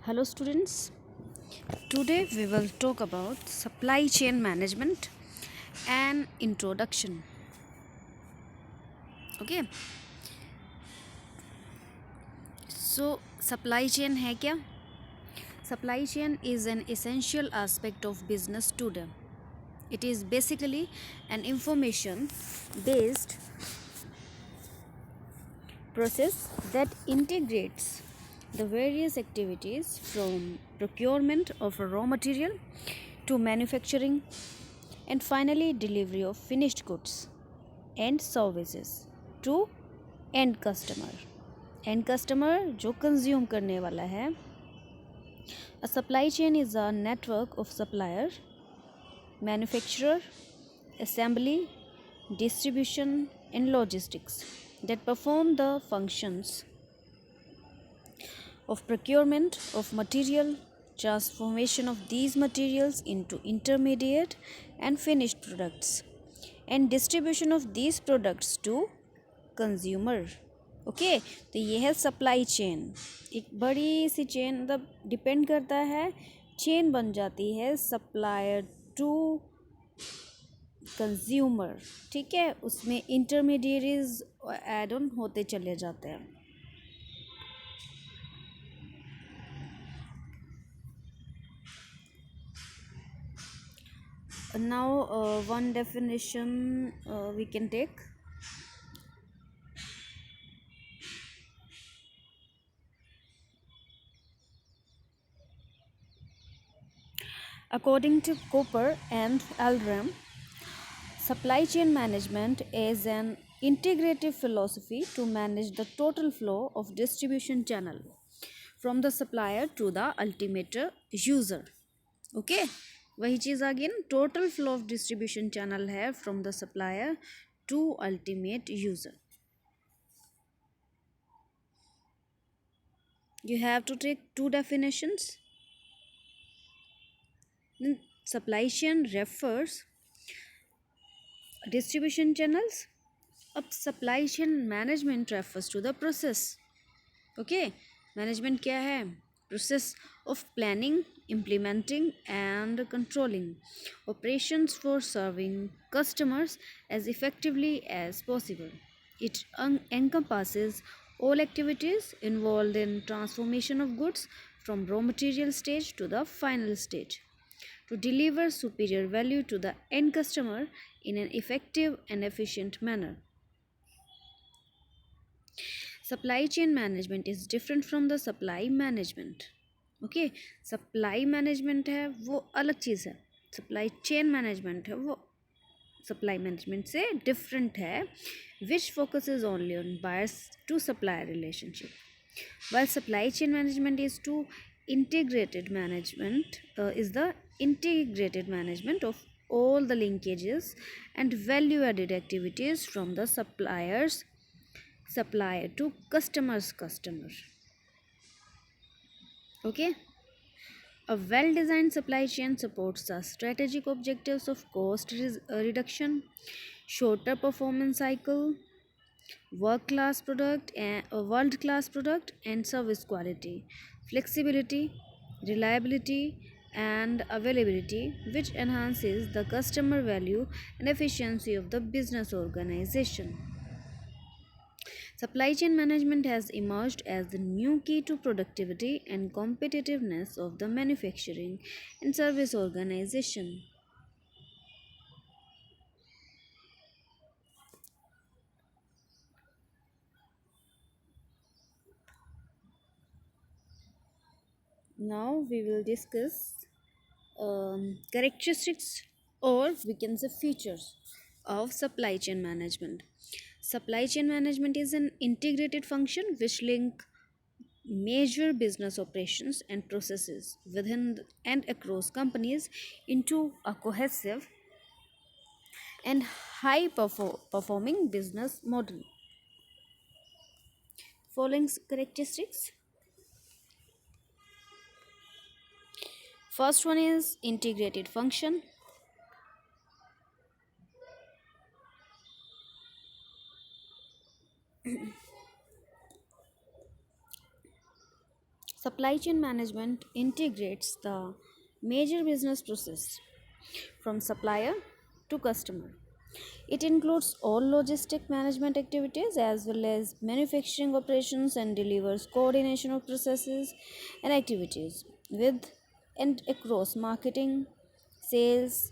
Hello students, today we will talk about supply chain management and introduction. Okay, so supply chain है क्या? Supply chain is an essential aspect of business today. It is basically an information based process that integrates the various activities from procurement of a raw material to manufacturing and finally delivery of finished goods and services to end customer. End customer जो consume करने वाला है. A supply chain is a network of supplier, manufacturer, assembly, distribution and logistics that perform the functions of procurement of material, transformation of these materials into intermediate and finished products, and distribution of these products to consumer. Okay, तो ये है supply chain. एक बड़ी सी chain, मतलब depend करता है, chain बन जाती है सप्लायर टू कंज्यूमर. ठीक है, उसमें इंटरमीडिएरीज एड ऑन होते चले जाते हैं. Now one definition we can take. According to Cooper and Aldram, supply chain management is an integrative philosophy to manage the total flow of distribution channel from the supplier to the ultimate user. Okay, वही चीज़ आ गई ना, total flow of distribution channel है from the supplier to ultimate user. You have to take two definitions. Supply chain refers distribution channels. अब supply chain management refers to the process. Okay, management क्या है? Process of planning, implementing and controlling operations for serving customers as effectively as possible. It encompasses all activities involved in transformation of goods from raw material stage to the final stage to deliver superior value to the end customer in an effective and efficient manner. Supply chain management is different from the supply management. Okay, supply management है वो अलग चीज़ है, supply chain management है वो supply management से different है, which focuses only on buyers to supplier relationship, while supply chain management is the integrated management of all the linkages and value added activities from the supplier to customer. Okay, a well designed supply chain supports the strategic objectives of cost reduction, shorter performance cycle, world class product and service quality, flexibility, reliability and availability, which enhances the customer value and efficiency of the business organization. Supply chain management has emerged as the new key to productivity and competitiveness of the manufacturing and service organization. Now we will discuss characteristics, or we can say features, of supply chain management. Supply chain management is an integrated function which link major business operations and processes within and across companies into a cohesive and high performing business model. Following characteristics. First one is integrated function. Supply chain management integrates the major business process from supplier to customer. It includes all logistic management activities as well as manufacturing operations and delivers coordination of processes and activities with and across marketing, sales,